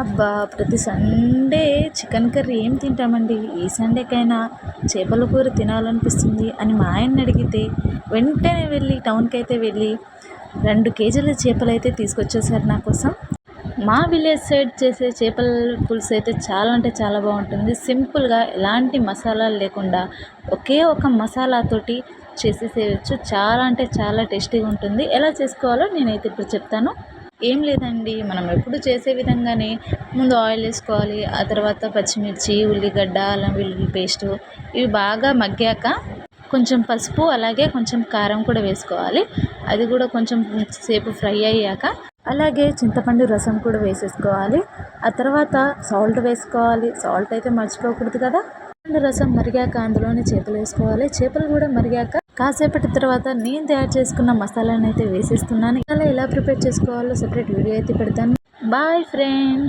అబ్బా! ప్రతి Sunday chicken curry ఏం తింటామండి. ఈ సండేకైనా చేపల కూర తినాలనిపిస్తుంది అని మా ఆయన్ని అడిగితే వెంటనే వెళ్ళి టౌన్‌కైతే వెళ్ళి 2 కేజీల చేపలైతే తీసుకొచ్చేసారు నా కోసం. మా విలేజ్ సైడ్ చేసే చేపల పులుసు అయితే చాలా అంటే చాలా బాగుంటుంది. సింపుల్‌గా ఎలాంటి మసాలాలు లేకుండా ఒకే ఒక మసాలాతోటి చేసేసేయొచ్చు. చాలా అంటే చాలా టేస్టీగా ఉంటుంది. ఎలా చేసుకోవాలో నేనైతే ఇప్పుడు చెప్తాను. ఏం లేదండి, మనం ఎప్పుడు చేసే విధంగానే ముందు ఆయిల్ వేసుకోవాలి. ఆ తర్వాత పచ్చిమిర్చి, ఉల్లిగడ్డ, అల్లం వెల్లుల్లి పేస్టు ఇవి బాగా మగ్గాక కొంచెం పసుపు అలాగే కొంచెం కారం కూడా వేసుకోవాలి. అది కూడా కొంచెం సేపు ఫ్రై అయ్యాక అలాగే చింతపండు రసం కూడా వేసేసుకోవాలి. ఆ తర్వాత సాల్ట్ వేసుకోవాలి. సాల్ట్ అయితే మర్చిపోకూడదు కదా. చింతపండు రసం మరిగాక అందులోనే చేపలు వేసుకోవాలి. చేపలు కూడా మరిగాక కాసేపటి తర్వాత నేను తయారు చేసుకున్న మసాలాను అయితే వేసేస్తున్నాను. అలా ఎలా ప్రిపేర్ చేసుకోవాలో సెపరేట్ వీడియో అయితే పెడతాను. Bye friends.